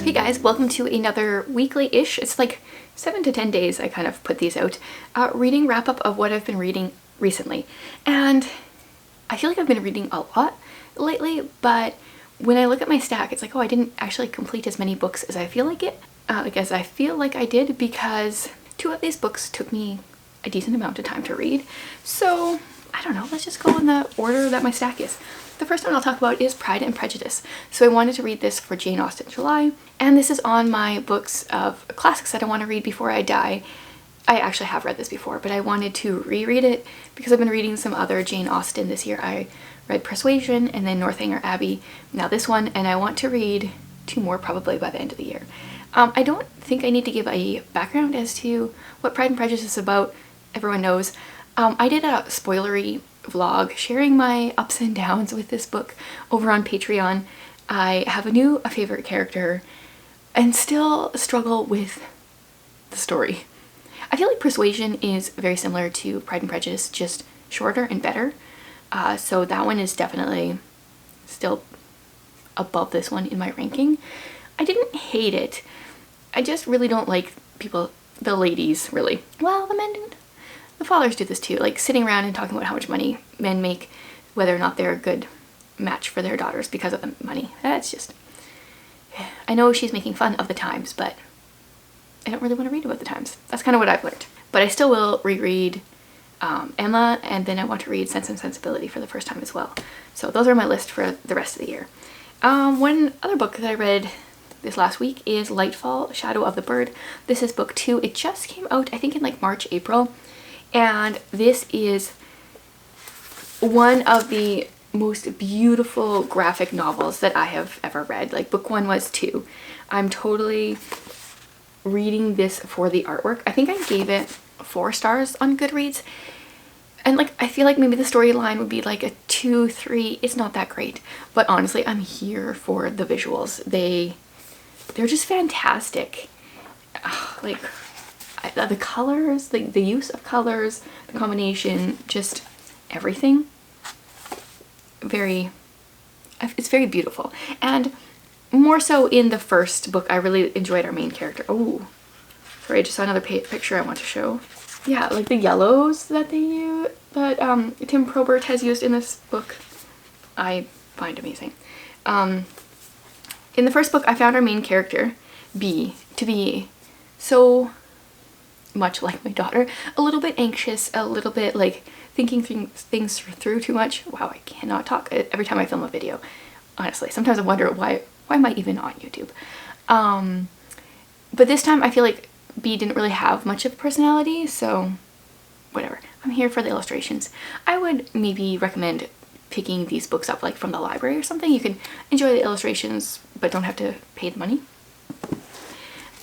Hey guys, welcome to another weekly-ish, it's like 7 to 10 days I kind of put these out, reading wrap-up of what I've been reading recently. And I feel like I've been reading a lot lately, but when I look at my stack, it's like, oh, I didn't actually complete as many books as I feel like I did, because 2 of these books took me a decent amount of time to read. So I don't know, let's just go in the order that my stack is. The first one I'll talk about is Pride and Prejudice. So I wanted to read this for Jane Austen July, and this is on my books of classics that I want to read before I die. I actually have read this before, but I wanted to reread it because I've been reading some other Jane Austen this year. I read Persuasion and then Northanger Abbey, now this one, and I want to read 2 more probably by the end of the year. I don't think I need to give a background as to what Pride and Prejudice is about. Everyone knows. I did a spoilery vlog sharing my ups and downs with this book over on Patreon. I have a favorite character and still struggle with the story. I feel like Persuasion is very similar to Pride and Prejudice, just shorter and better. So that one is definitely still above this one in my ranking. I didn't hate it. I just really don't like the ladies, really. Well, the men didn't. The fathers do this too, like sitting around and talking about how much money men make, whether or not they're a good match for their daughters because of the money. That's just... I know she's making fun of the times, but I don't really want to read about the times. That's kind of what I've learned. But I still will reread Emma, and then I want to read Sense and Sensibility for the first time as well. So those are my list for the rest of the year. One other book that I read this last week is Lightfall, Shadow of the Bird. This is book 2. It just came out, I think, in like March, April. And this is one of the most beautiful graphic novels that I have ever read. Like, book 1 was 2. I'm totally reading this for the artwork. I think I gave it 4 stars on Goodreads. And like, I feel like maybe the storyline would be like a 2, 3. It's not that great. But honestly, I'm here for the visuals. They're just fantastic. Like... the colors, the use of colors, the combination, just everything. It's very beautiful. And more so in the first book, I really enjoyed our main character. Oh, sorry, I just saw another picture I want to show. Yeah, like the yellows that they use, that Tim Probert has used in this book, I find amazing. In the first book, I found our main character, B, to be so much like my daughter, a little bit anxious, a little bit like thinking things through too much. Wow, I cannot talk every time I film a video. Honestly, sometimes I wonder why am I even on YouTube? But this time I feel like B didn't really have much of a personality, so whatever. I'm here for the illustrations. I would maybe recommend picking these books up like from the library or something. You can enjoy the illustrations but don't have to pay the money.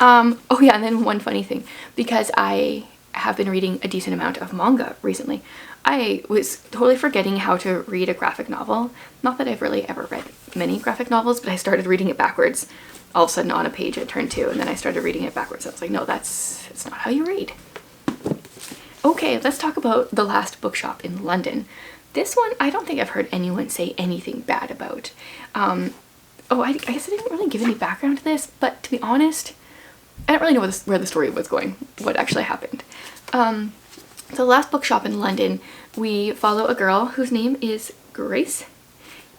Oh yeah, and then one funny thing, because I have been reading a decent amount of manga recently, I was totally forgetting how to read a graphic novel. Not that I've really ever read many graphic novels, but I started reading it backwards. All of a sudden on a page I turned to, and then I started reading it backwards. I was like, no, that's not how you read. Okay, let's talk about The Last Bookshop in London. This one, I don't think I've heard anyone say anything bad about. Oh, I guess I didn't really give any background to this, but to be honest, I don't really know where the story was going, what actually happened. So The Last Bookshop in London, we follow a girl whose name is Grace.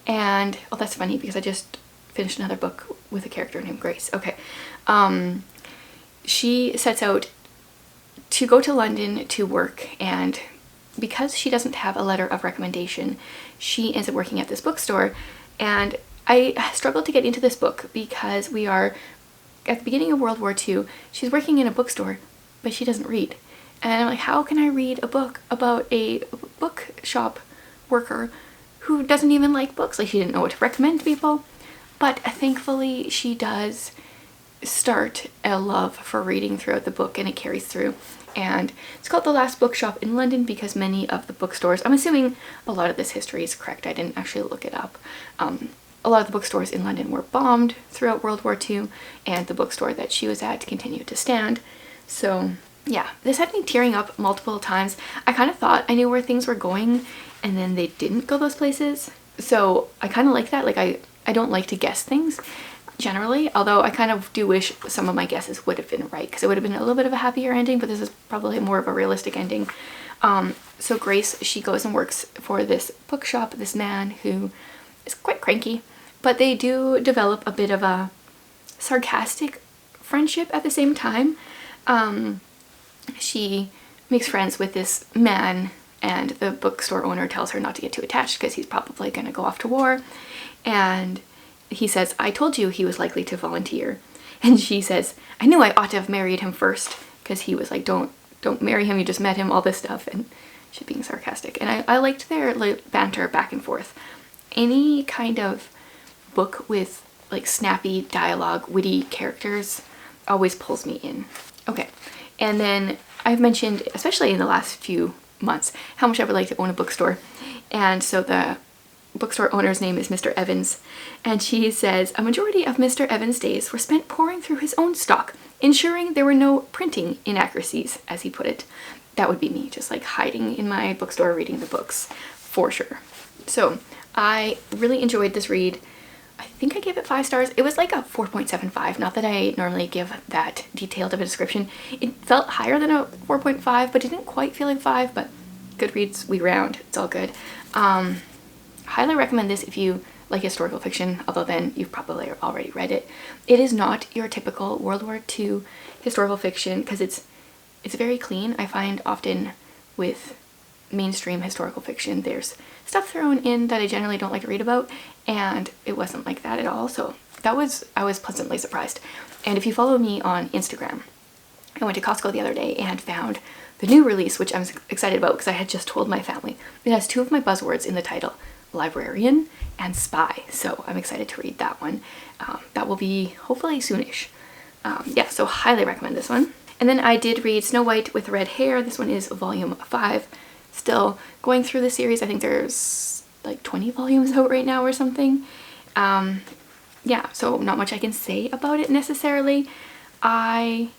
And, oh, that's funny because I just finished another book with a character named Grace. Okay. She sets out to go to London to work, and because she doesn't have a letter of recommendation, she ends up working at this bookstore. And I struggled to get into this book because we are at the beginning of World War II. She's working in a bookstore, but she doesn't read. And I'm like, how can I read a book about a bookshop worker who doesn't even like books? Like, she didn't know what to recommend to people. But thankfully, she does start a love for reading throughout the book, and it carries through. And it's called The Last Bookshop in London because many of the bookstores, I'm assuming a lot of this history is correct, I didn't actually look it up. A lot of the bookstores in London were bombed throughout World War II, and the bookstore that she was at continued to stand. So yeah, this had me tearing up multiple times. I kind of thought I knew where things were going, and then they didn't go those places. So I kind of like that. Like, I don't like to guess things. generally, although I kind of do wish some of my guesses would have been right, because it would have been a little bit of a happier ending, but this is probably more of a realistic ending. So Grace, she goes and works for this bookshop, this man who is quite cranky, but they do develop a bit of a sarcastic friendship at the same time. She makes friends with this man, and the bookstore owner tells her not to get too attached because he's probably going to go off to war. And he says, I told you he was likely to volunteer. And she says, I knew I ought to have married him first, because he was like, don't marry him, you just met him, all this stuff. And she's being sarcastic. And I liked their like banter back and forth. Any kind of book with like snappy dialogue, witty characters always pulls me in. Okay, and then I've mentioned, especially in the last few months, how much I would like to own a bookstore. And so the bookstore owner's name is Mr. Evans, and she says, a majority of Mr. Evans' days were spent poring through his own stock, ensuring there were no printing inaccuracies, as he put it. That would be me, just like hiding in my bookstore reading the books, for sure. So I really enjoyed this read. I think I gave it 5 stars. It was like a 4.75. Not that I normally give that detailed of a description. It felt higher than a 4.5, but it didn't quite feel like 5, but Goodreads, we round. It's all good. Highly recommend this if you like historical fiction, although then you've probably already read it. It is not your typical World War II historical fiction, because it's very clean. I find often with mainstream historical fiction there's stuff thrown in that I generally don't like to read about, and it wasn't like that at all. So I was pleasantly surprised. And if you follow me on Instagram, I went to Costco the other day and found the new release, which I'm excited about because I had just told my family. It has 2 of my buzzwords in the title, librarian and spy, so I'm excited to read that one. That will be hopefully soonish. Yeah, so highly recommend this one. And then I did read Snow White with Red Hair. This one is volume 5. Still going through the series. I think there's like 20 volumes out right now or something. Yeah, so not much I can say about it necessarily. I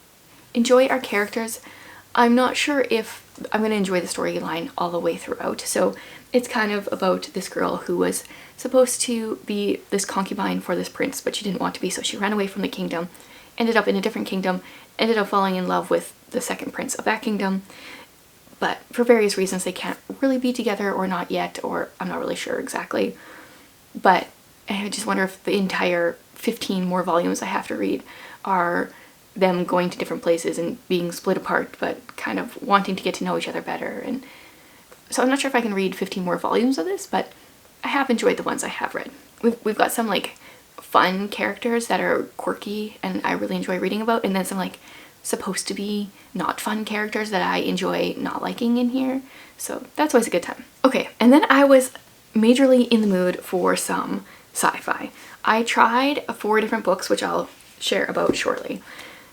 enjoy our characters. I'm not sure if I'm going to enjoy the storyline all the way throughout. So it's kind of about this girl who was supposed to be this concubine for this prince, but she didn't want to be, so she ran away from the kingdom, ended up in a different kingdom, ended up falling in love with the second prince of that kingdom. But for various reasons, they can't really be together, or not yet, or I'm not really sure exactly. But I just wonder if the entire 15 more volumes I have to read are them going to different places and being split apart, but kind of wanting to get to know each other better. And so I'm not sure if I can read 15 more volumes of this, but I have enjoyed the ones I have read. We've got some like fun characters that are quirky and I really enjoy reading about, and then some like supposed to be not fun characters that I enjoy not liking in here. So that's always a good time. Okay, and then I was majorly in the mood for some sci-fi. I tried 4 different books, which I'll share about shortly,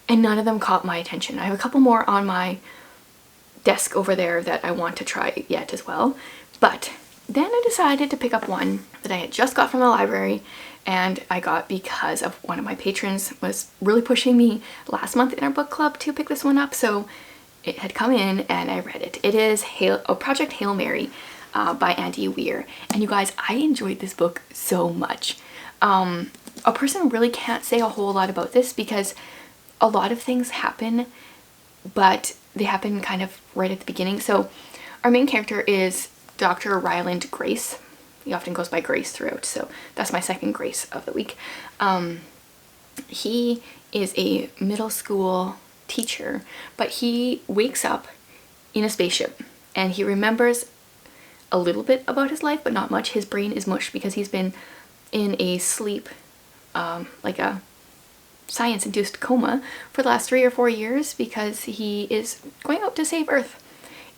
and none of them caught my attention. I have a couple more on my desk over there that I want to try yet as well. But then I decided to pick up one that I had just got from the library, and I got because of one of my patrons was really pushing me last month in our book club to pick this one up. So it had come in and I read it. It is Project Hail Mary by Andy Weir. And you guys, I enjoyed this book so much. A person really can't say a whole lot about this because a lot of things happen, but they happen kind of right at the beginning. So our main character is Dr. Ryland Grace. He often goes by Grace throughout, so that's my second Grace of the week. He is a middle school teacher, but he wakes up in a spaceship and he remembers a little bit about his life, but not much. His brain is mush because he's been in a sleep, like a science-induced coma for the last 3 or 4 years because he is going out to save Earth.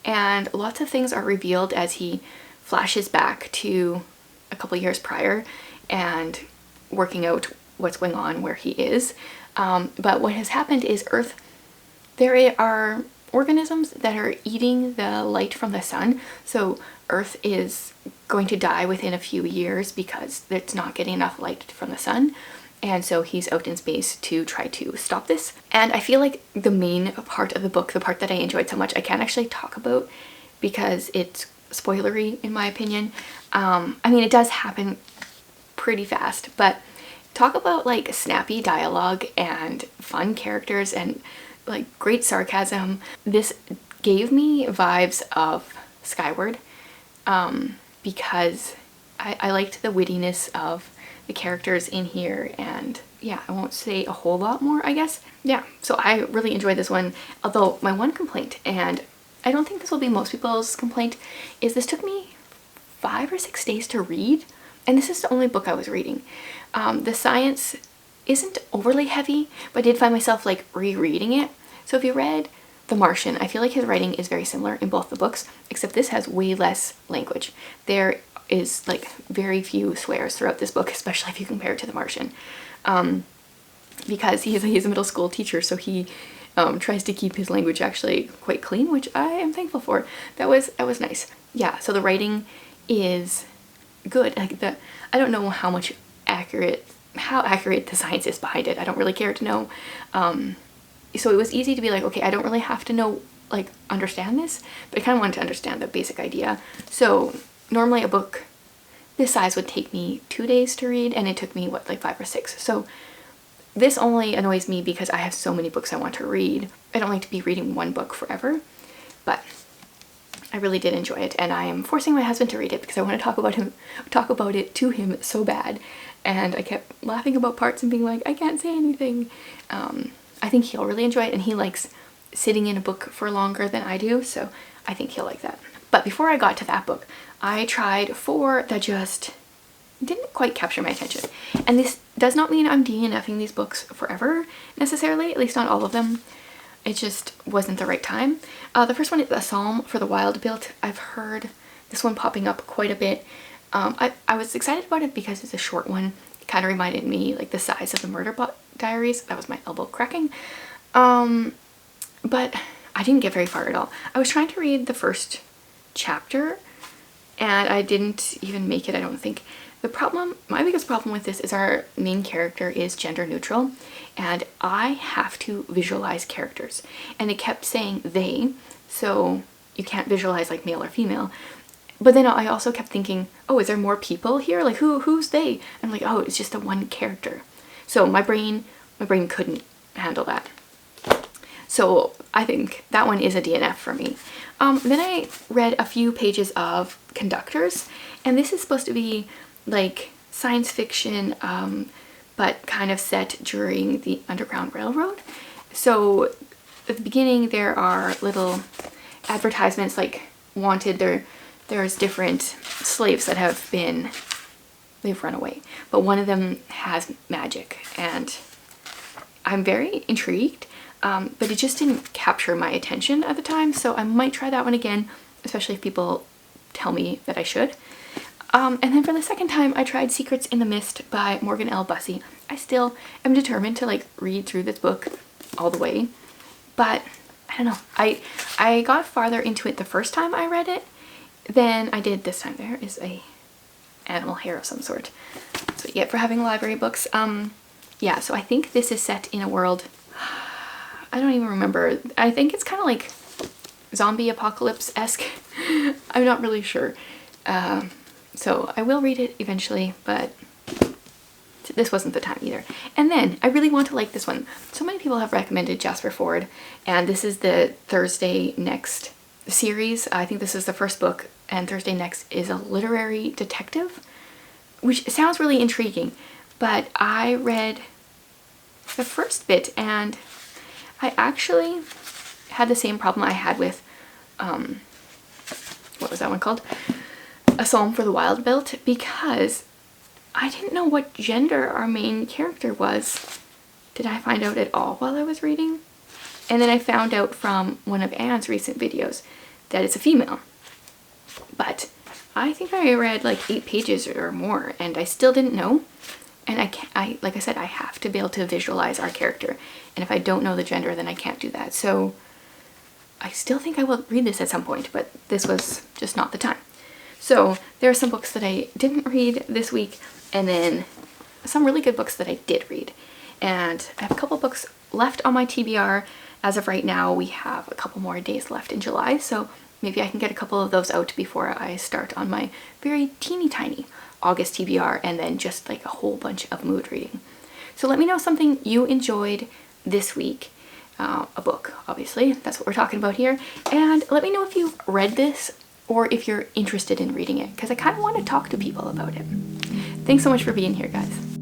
And lots of things are revealed as he flashes back to a couple years prior and working out what's going on where he is. But what has happened is Earth, there are organisms that are eating the light from the sun. So Earth is going to die within a few years because it's not getting enough light from the sun. And so he's out in space to try to stop this. And I feel like the main part of the book, the part that I enjoyed so much, I can't actually talk about because it's spoilery in my opinion. I mean, it does happen pretty fast, but talk about like snappy dialogue and fun characters and like great sarcasm. This gave me vibes of Skyward, because I liked the wittiness of the characters in here, and yeah, I won't say a whole lot more, I guess. Yeah, so I really enjoyed this one, although my one complaint, and I don't think this will be most people's complaint, is this took me 5 or 6 days to read, and this is the only book I was reading. The science isn't overly heavy, but I did find myself like rereading it. So if you read The Martian, I feel like his writing is very similar in both the books, except this has way less language. There is like very few swears throughout this book, especially if you compare it to The Martian. Because he's a middle school teacher, so he tries to keep his language actually quite clean, which I am thankful for. That was nice. Yeah, so the writing is good. Like I don't know how accurate the science is behind it. I don't really care to know. So it was easy to be like, okay, I don't really have to know, like, understand this, but I kind of wanted to understand the basic idea. So normally a book this size would take me 2 days to read, and it took me, what, like 5 or 6. So this only annoys me because I have so many books I want to read. I don't like to be reading one book forever, but I really did enjoy it, and I am forcing my husband to read it because I want to talk about it to him so bad. And I kept laughing about parts and being like, I can't say anything. I think he'll really enjoy it, and he likes sitting in a book for longer than I do, so I think he'll like that. But before I got to that book, I tried 4 that just didn't quite capture my attention. And this does not mean I'm DNFing these books forever, necessarily, at least not all of them. It just wasn't the right time. The first one is A Psalm for the Wild-Built. I've heard this one popping up quite a bit. I was excited about it because it's a short one. It kind of reminded me like the size of the Murderbot Diaries. That was my elbow cracking. But I didn't get very far at all. I was trying to read the first chapter and I didn't even make it, I don't think. My biggest problem with this is our main character is gender neutral, and I have to visualize characters. And it kept saying they, so you can't visualize like male or female. But then I also kept thinking, oh, is there more people here? Like who's they? And I'm like, oh, it's just a one character. So my brain couldn't handle that. So I think that one is a DNF for me. Then I read a few pages of Conductors, and this is supposed to be like science fiction, but kind of set during the Underground Railroad. So at the beginning there are little advertisements like wanted. There's different slaves that they've run away, but one of them has magic, and I'm very intrigued, but it just didn't capture my attention at the time, so I might try that one again, especially if people tell me that I should. And then for the second time, I tried Secrets in the Mist by Morgan L. Bussey. I still am determined to like read through this book all the way, but I don't know. I got farther into it the first time I read it than I did this time. There is a animal hair of some sort. That's what you get for having library books. Yeah, so I think this is set in a world, I don't even remember. I think it's kind of like zombie apocalypse-esque. I'm not really sure. So I will read it eventually, but this wasn't the time either. And then I really want to like this one. So many people have recommended Jasper Fforde, and this is the Thursday Next series. I think this is the first book, and Thursday Next is a literary detective, which sounds really intriguing, but I read the first bit and I actually had the same problem I had with, what was that one called? A Psalm for the Wild-Built, because I didn't know what gender our main character was. Did I find out at all while I was reading? And then I found out from one of Anne's recent videos that it's a female. But I think I read like 8 pages or more and I still didn't know. And like I said, I have to be able to visualize our character. And if I don't know the gender, then I can't do that. So I still think I will read this at some point, but this was just not the time. So there are some books that I didn't read this week, and then some really good books that I did read. And I have a couple books left on my TBR. As of right now, we have a couple more days left in July, so maybe I can get a couple of those out before I start on my very teeny tiny August TBR, and then just like a whole bunch of mood reading. So let me know something you enjoyed this week. A book, obviously, that's what we're talking about here. And let me know if you've read this or if you're interested in reading it, because I kind of want to talk to people about it. Thanks so much for being here, guys.